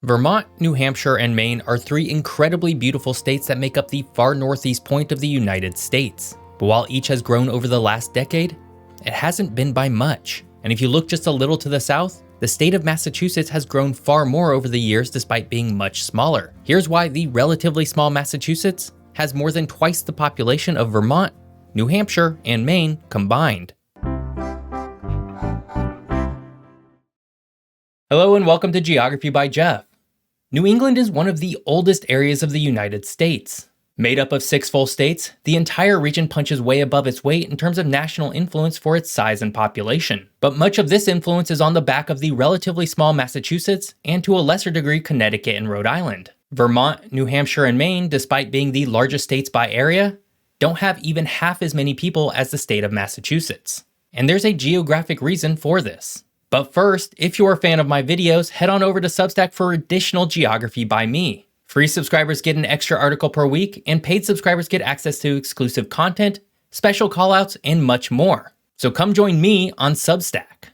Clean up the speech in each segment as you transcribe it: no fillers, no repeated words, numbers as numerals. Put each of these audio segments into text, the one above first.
Vermont, New Hampshire, and Maine are three incredibly beautiful states that make up the far northeast point of the United States. But while each has grown over the last decade, it hasn't been by much. And if you look just a little to the south, the state of Massachusetts has grown far more over the years despite being much smaller. Here's why the relatively small Massachusetts has more than twice the population of Vermont, New Hampshire, and Maine combined. Hello and welcome to Geography by Geoff. New England is one of the oldest areas of the United States. Made up of 6 full states, the entire region punches way above its weight in terms of national influence for its size and population. But much of this influence is on the back of the relatively small Massachusetts and to a lesser degree Connecticut and Rhode Island. Vermont, New Hampshire, and Maine, despite being the largest states by area, don't have even half as many people as the state of Massachusetts. And there's a geographic reason for this. But first, if you're a fan of my videos, head on over to Substack for additional geography by me. Free subscribers get an extra article per week, and paid subscribers get access to exclusive content, special callouts, and much more. So come join me on Substack.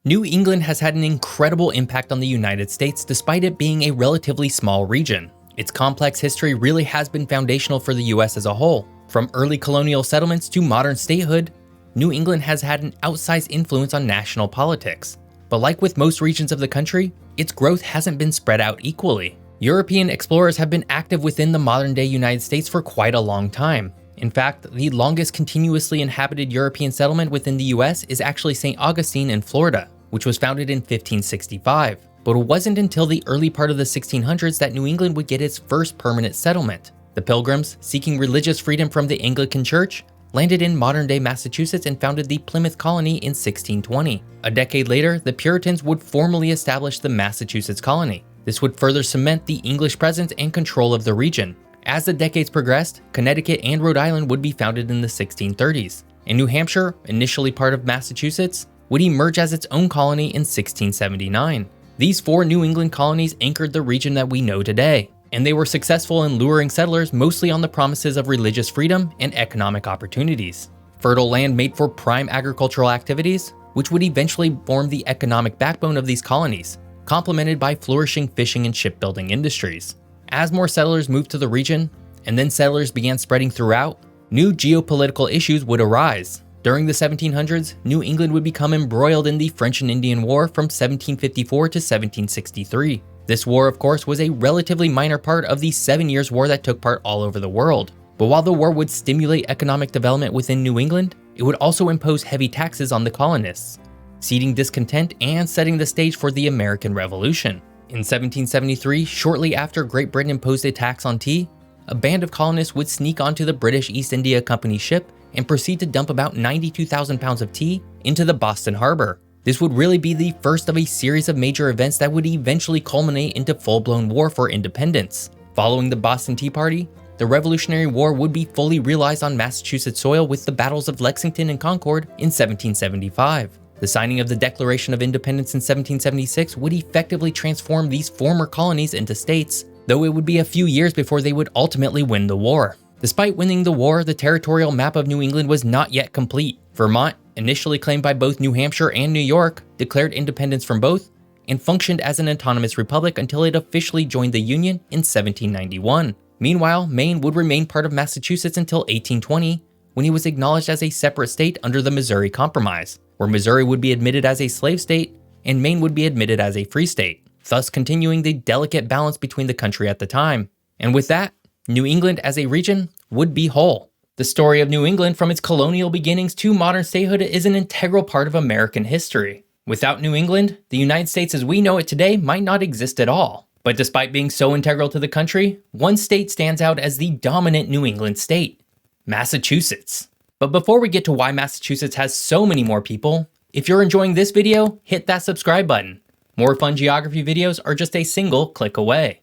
New England has had an incredible impact on the United States despite it being a relatively small region. Its complex history really has been foundational for the US as a whole. From early colonial settlements to modern statehood, New England has had an outsized influence on national politics. But like with most regions of the country, its growth hasn't been spread out equally. European explorers have been active within the modern-day United States for quite a long time. In fact, the longest continuously inhabited European settlement within the US is actually St. Augustine in Florida, which was founded in 1565. But it wasn't until the early part of the 1600s that New England would get its first permanent settlement. The Pilgrims, seeking religious freedom from the Anglican Church, landed in modern-day Massachusetts and founded the Plymouth Colony in 1620. A decade later, the Puritans would formally establish the Massachusetts colony. This would further cement the English presence and control of the region. As the decades progressed, Connecticut and Rhode Island would be founded in the 1630s, and New Hampshire, initially part of Massachusetts, would emerge as its own colony in 1679. These 4 New England colonies anchored the region that we know today, and they were successful in luring settlers mostly on the promises of religious freedom and economic opportunities. Fertile land made for prime agricultural activities, which would eventually form the economic backbone of these colonies, complemented by flourishing fishing and shipbuilding industries. As more settlers moved to the region, and then settlers began spreading throughout, new geopolitical issues would arise. During the 1700s, New England would become embroiled in the French and Indian War from 1754 to 1763. This war, of course, was a relatively minor part of the 7 Years' War that took part all over the world. But while the war would stimulate economic development within New England, it would also impose heavy taxes on the colonists, seeding discontent and setting the stage for the American Revolution. In 1773, shortly after Great Britain imposed a tax on tea, a band of colonists would sneak onto the British East India Company ship and proceed to dump about 92,000 pounds of tea into the Boston Harbor. This would really be the first of a series of major events that would eventually culminate into full-blown war for independence. Following the Boston Tea Party, the Revolutionary War would be fully realized on Massachusetts soil with the battles of Lexington and Concord in 1775. The signing of the Declaration of Independence in 1776 would effectively transform these former colonies into states, though it would be a few years before they would ultimately win the war. Despite winning the war, the territorial map of New England was not yet complete. Vermont, initially claimed by both New Hampshire and New York, declared independence from both and functioned as an autonomous republic until it officially joined the Union in 1791. Meanwhile, Maine would remain part of Massachusetts until 1820, when it was acknowledged as a separate state under the Missouri Compromise, where Missouri would be admitted as a slave state and Maine would be admitted as a free state, thus continuing the delicate balance between the country at the time. And with that, New England as a region would be whole. The story of New England from its colonial beginnings to modern statehood is an integral part of American history. Without New England, the United States as we know it today might not exist at all. But despite being so integral to the country, one state stands out as the dominant New England state: Massachusetts. But before we get to why Massachusetts has so many more people, if you're enjoying this video, hit that subscribe button. More fun geography videos are just a single click away.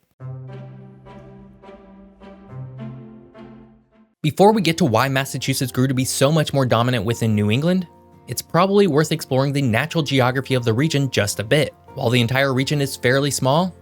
Before we get to why Massachusetts grew to be so much more dominant within New England, it's probably worth exploring the natural geography of the region just a bit. While the entire region is fairly small,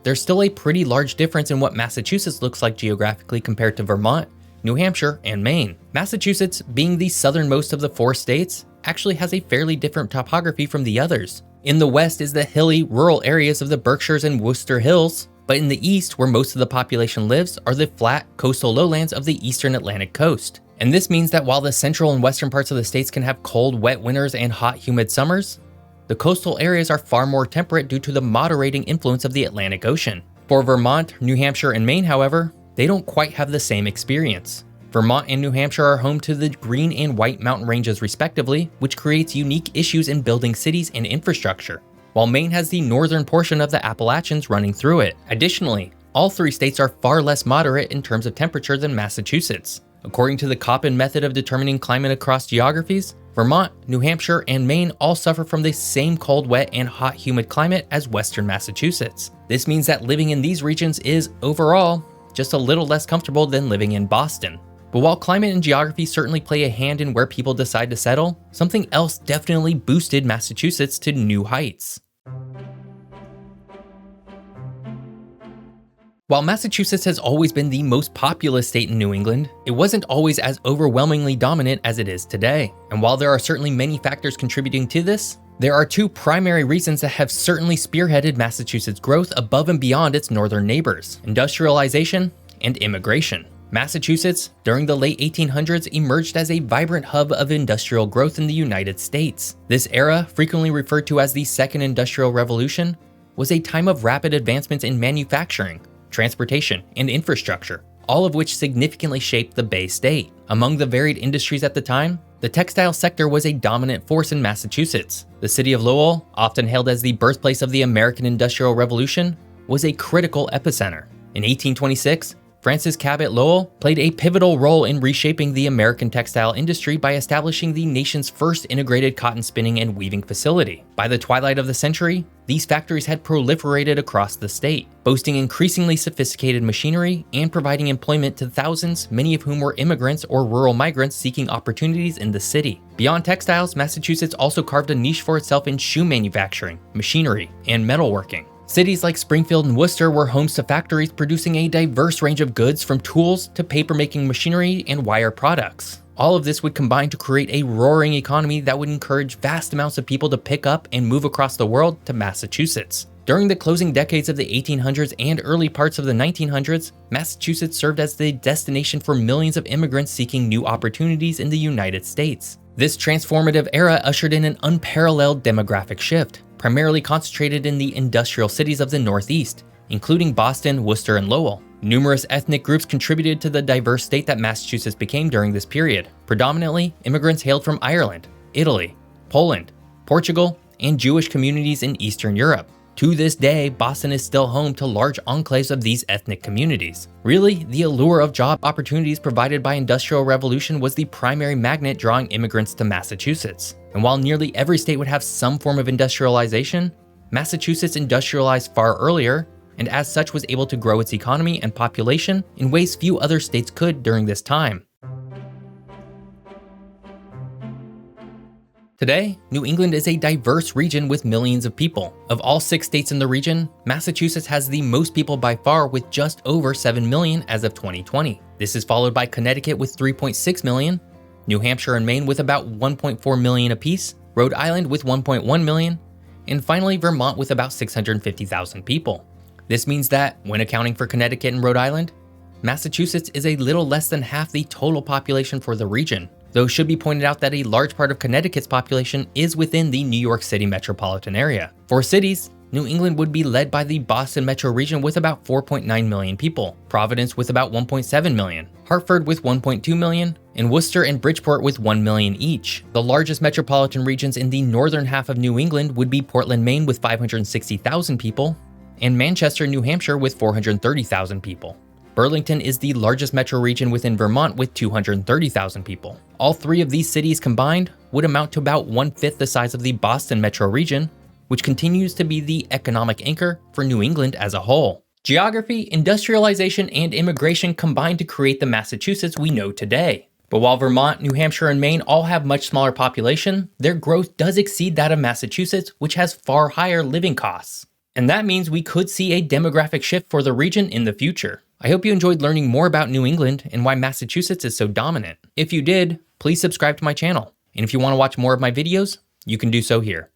there's still a pretty large difference in what Massachusetts looks like geographically compared to Vermont, New Hampshire, and Maine. Massachusetts, being the southernmost of the 4 states, actually has a fairly different topography from the others. In the west is the hilly, rural areas of the Berkshires and Worcester Hills, but in the east, where most of the population lives, are the flat, coastal lowlands of the eastern Atlantic coast. And this means that while the central and western parts of the states can have cold, wet winters and hot, humid summers, the coastal areas are far more temperate due to the moderating influence of the Atlantic Ocean. For Vermont, New Hampshire, and Maine, however, they don't quite have the same experience. Vermont and New Hampshire are home to the green and white mountain ranges respectively, which creates unique issues in building cities and infrastructure, while Maine has the northern portion of the Appalachians running through it. Additionally, all three states are far less moderate in terms of temperature than Massachusetts. According to the Köppen method of determining climate across geographies, Vermont, New Hampshire, and Maine all suffer from the same cold, wet, and hot, humid climate as western Massachusetts. This means that living in these regions is, overall, just a little less comfortable than living in Boston. But while climate and geography certainly play a hand in where people decide to settle, something else definitely boosted Massachusetts to new heights. While Massachusetts has always been the most populous state in New England, it wasn't always as overwhelmingly dominant as it is today. And while there are certainly many factors contributing to this, there are two primary reasons that have certainly spearheaded Massachusetts' growth above and beyond its northern neighbors: industrialization and immigration. Massachusetts, during the late 1800s, emerged as a vibrant hub of industrial growth in the United States. This era, frequently referred to as the Second Industrial Revolution, was a time of rapid advancements in manufacturing, transportation, and infrastructure, all of which significantly shaped the Bay State. Among the varied industries at the time, the textile sector was a dominant force in Massachusetts. The city of Lowell, often hailed as the birthplace of the American Industrial Revolution, was a critical epicenter. In 1826, Francis Cabot Lowell played a pivotal role in reshaping the American textile industry by establishing the nation's first integrated cotton spinning and weaving facility. By the twilight of the century, these factories had proliferated across the state, boasting increasingly sophisticated machinery and providing employment to thousands, many of whom were immigrants or rural migrants seeking opportunities in the city. Beyond textiles, Massachusetts also carved a niche for itself in shoe manufacturing, machinery, and metalworking. Cities like Springfield and Worcester were homes to factories producing a diverse range of goods from tools to paper-making machinery and wire products. All of this would combine to create a roaring economy that would encourage vast amounts of people to pick up and move across the world to Massachusetts. During the closing decades of the 1800s and early parts of the 1900s, Massachusetts served as the destination for millions of immigrants seeking new opportunities in the United States. This transformative era ushered in an unparalleled demographic shift, primarily concentrated in the industrial cities of the Northeast, including Boston, Worcester, and Lowell. Numerous ethnic groups contributed to the diverse state that Massachusetts became during this period. Predominantly, immigrants hailed from Ireland, Italy, Poland, Portugal, and Jewish communities in Eastern Europe. To this day, Boston is still home to large enclaves of these ethnic communities. Really, the allure of job opportunities provided by Industrial Revolution was the primary magnet drawing immigrants to Massachusetts. And while nearly every state would have some form of industrialization, Massachusetts industrialized far earlier, and as such was able to grow its economy and population in ways few other states could during this time. Today, New England is a diverse region with millions of people. Of all 6 states in the region, Massachusetts has the most people by far with just over 7 million as of 2020. This is followed by Connecticut with 3.6 million, New Hampshire and Maine with about 1.4 million apiece, Rhode Island with 1.1 million, and finally Vermont with about 650,000 people. This means that, when accounting for Connecticut and Rhode Island, Massachusetts is a little less than half the total population for the region. Though it should be pointed out that a large part of Connecticut's population is within the New York City metropolitan area. For cities, New England would be led by the Boston metro region with about 4.9 million people, Providence with about 1.7 million, Hartford with 1.2 million, and Worcester and Bridgeport with 1 million each. The largest metropolitan regions in the northern half of New England would be Portland, Maine with 560,000 people, and Manchester, New Hampshire with 430,000 people. Burlington is the largest metro region within Vermont with 230,000 people. All 3 of these cities combined would amount to about 1/5 the size of the Boston metro region, which continues to be the economic anchor for New England as a whole. Geography, industrialization, and immigration combined to create the Massachusetts we know today. But while Vermont, New Hampshire, and Maine all have much smaller population, their growth does exceed that of Massachusetts, which has far higher living costs. And that means we could see a demographic shift for the region in the future. I hope you enjoyed learning more about New England and why Massachusetts is so dominant. If you did, please subscribe to my channel. And if you want to watch more of my videos, you can do so here.